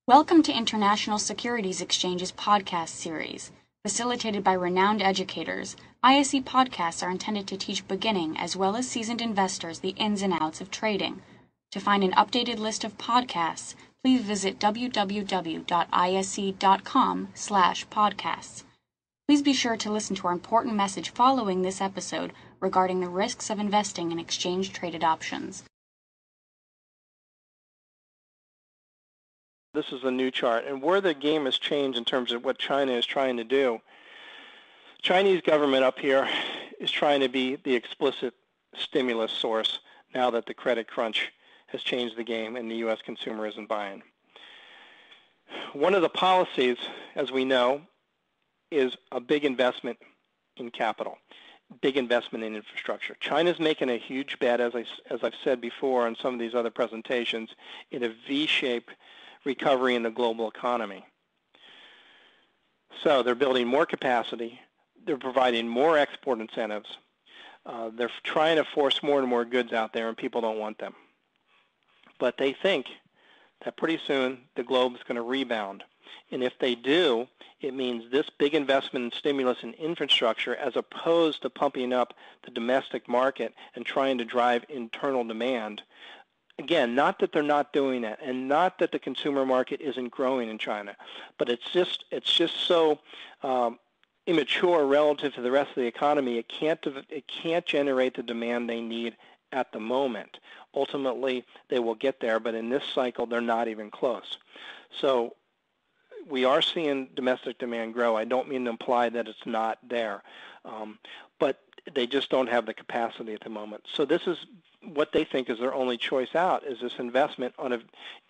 Welcome to International Securities Exchange's podcast series. Facilitated by renowned educators, ISE podcasts are intended to teach beginning as well as seasoned investors the ins and outs of trading. To find an updated list of podcasts, please visit www.ise.com/podcasts. Please be sure to listen to our important message following this episode regarding the risks of investing in exchange-traded options. This is a new chart, and where the game has changed in terms of what China is trying to do. Chinese government up here is trying to be the explicit stimulus source now that the credit crunch has changed the game and the U.S. consumer isn't buying. One of the policies, as we know, is a big investment in capital, big investment in infrastructure. China's making a huge bet, as I've said before on some of these other presentations, in a V-shaped recovery in the global economy. So they're building more capacity. They're providing more export incentives. They're trying to force more and more goods out there, and people don't want them. But they think that pretty soon the globe is going to rebound. And if they do, it means this big investment in stimulus and infrastructure, as opposed to pumping up the domestic market and trying to drive internal demand. Again, not that they're not doing it, and not that the consumer market isn't growing in China, but it's just so immature relative to the rest of the economy. It can't generate the demand they need at the moment. Ultimately, they will get there, but in this cycle, they're not even close. So we are seeing domestic demand grow. I don't mean to imply that it's not there, but they just don't have the capacity at the moment. So this is what they think is their only choice out, is this investment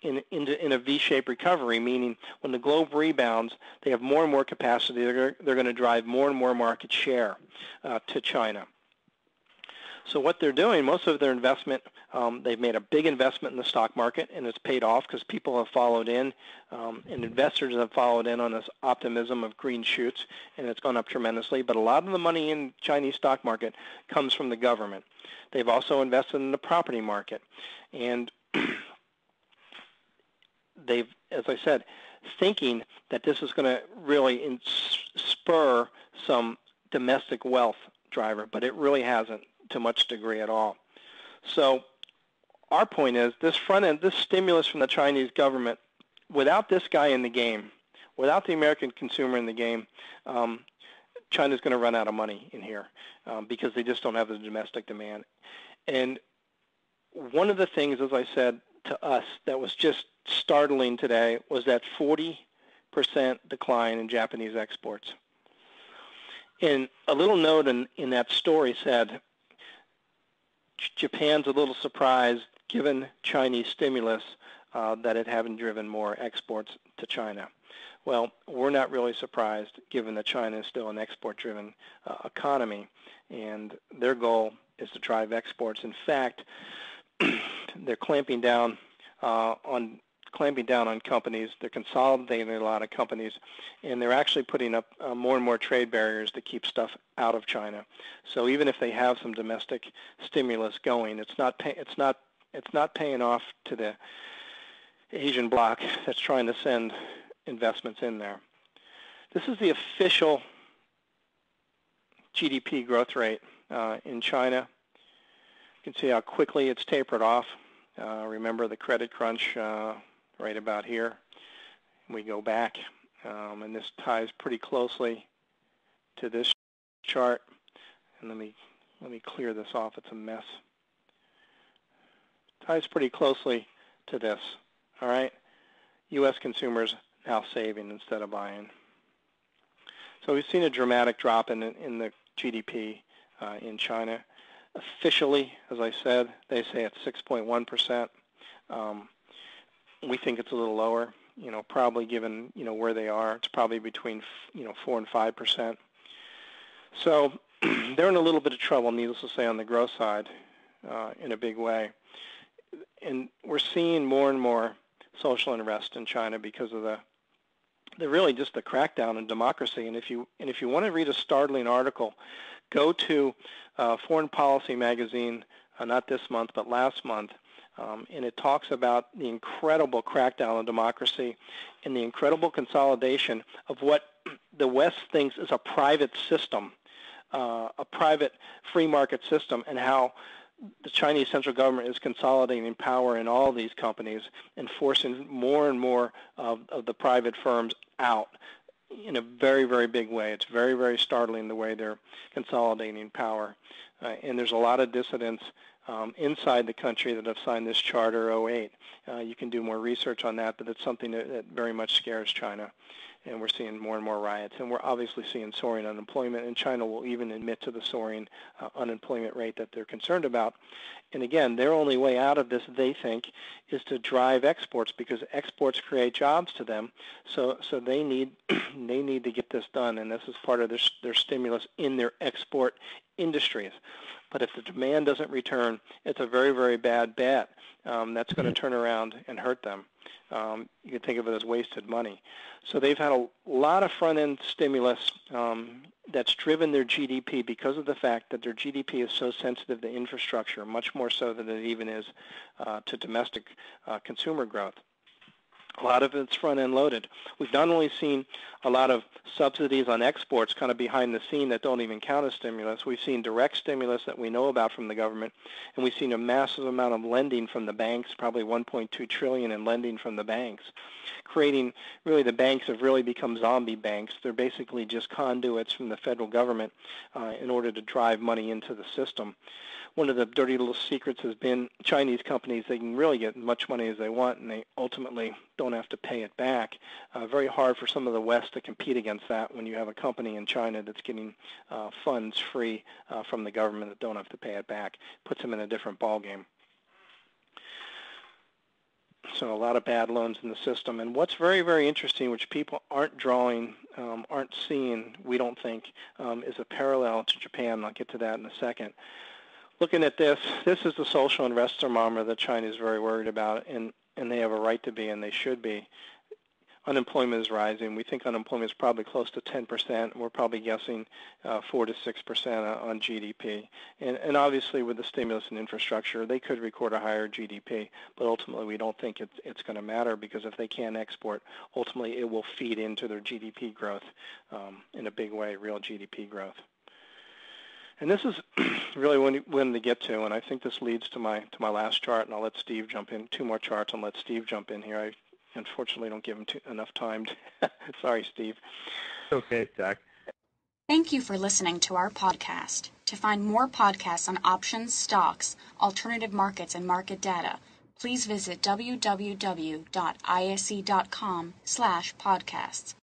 in a V-shaped recovery, meaning when the globe rebounds, they have more and more capacity. They're going to drive more and more market share to China. So what they're doing, most of their investment, they've made a big investment in the stock market, and it's paid off because people have followed in, and investors have followed in on this optimism of green shoots, and it's gone up tremendously. But a lot of the money in Chinese stock market comes from the government. They've also invested in the property market, and they've, as I said, thinking that this is going to really spur some domestic wealth driver, but it really hasn't to much degree at all. So our point is this front end, this stimulus from the Chinese government, without this guy in the game, without the American consumer in the game, China's going to run out of money in here because they just don't have the domestic demand. And one of the things, as I said to us, that was just startling today was that 40% decline in Japanese exports. And a little note in that story said, Japan's a little surprised, given Chinese stimulus, that it haven't driven more exports to China. Well, we're not really surprised, given that China is still an export-driven economy, and their goal is to drive exports. In fact, they're clamping down on companies. They're consolidating a lot of companies, and they're actually putting up more and more trade barriers to keep stuff out of China. So even if they have some domestic stimulus going, it's not paying off to the Asian bloc that's trying to send investments in there. This is the official GDP growth rate in China. You can see how quickly it's tapered off. Remember the credit crunch right about here. We go back, and this ties pretty closely to this chart. And let me clear this off. It's a mess. Ties pretty closely to this. All right, U.S. consumers now saving instead of buying. So we've seen a dramatic drop in the GDP in China. Officially, as I said, they say it's 6.1%. We think it's a little lower, probably given, where they are. It's probably between, 4 and 5%. So they're in a little bit of trouble, needless to say, on the growth side in a big way. And we're seeing more and more social unrest in China because of the really just the crackdown on democracy. And if you want to read a startling article, go to Foreign Policy magazine, not this month but last month. and it talks about the incredible crackdown on democracy and the incredible consolidation of what the West thinks is a private system, a private free market system, and how the Chinese central government is consolidating power in all these companies and forcing more and more of the private firms out in a very, very big way. It's very, very startling the way they're consolidating power. And there's a lot of dissidents inside the country that have signed this Charter 08. You can do more research on that, but it's something that very much scares China. And we're seeing more and more riots. And we're obviously seeing soaring unemployment, and China will even admit to the soaring unemployment rate that they're concerned about. And again, their only way out of this, they think, is to drive exports, because exports create jobs to them. So they need they need to get this done, and this is part of their stimulus in their export industries. But if the demand doesn't return, it's a very, very bad bet. That's going to turn around and hurt them. You can think of it as wasted money. So they've had a lot of front-end stimulus that's driven their GDP because of the fact that their GDP is so sensitive to infrastructure, much more so than it even is to domestic consumer growth. A lot of it's front-end loaded. We've not only seen a lot of subsidies on exports kind of behind the scene that don't even count as stimulus. We've seen direct stimulus that we know about from the government, and we've seen a massive amount of lending from the banks, probably $1.2 trillion in lending from the banks, creating really the banks have really become zombie banks. They're basically just conduits from the federal government in order to drive money into the system. One of the dirty little secrets has been Chinese companies, they can really get as much money as they want, and they ultimately don't have to pay it back. Very hard for some of the West to compete against that when you have a company in China that's getting funds free from the government that don't have to pay it back. Puts them in a different ballgame. So a lot of bad loans in the system. And what's very, very interesting, which people aren't drawing, aren't seeing, we don't think, is a parallel to Japan. I'll get to that in a second. Looking at this is the social unrest thermometer that China is very worried about, and they have a right to be, and they should be. Unemployment is rising. We think unemployment is probably close to 10%. We're probably guessing 4 to 6% on GDP. And obviously with the stimulus and infrastructure, they could record a higher GDP, but ultimately we don't think it's going to matter, because if they can't export, ultimately it will feed into their GDP growth in a big way, real GDP growth. And this is really when to get to, and I think this leads to my last chart, and I'll let Steve jump in. 2 more charts, and let Steve jump in here. I unfortunately don't give him enough time. Sorry, Steve. Okay, Jack. Thank you for listening to our podcast. To find more podcasts on options, stocks, alternative markets, and market data, please visit www.ise.com/podcasts.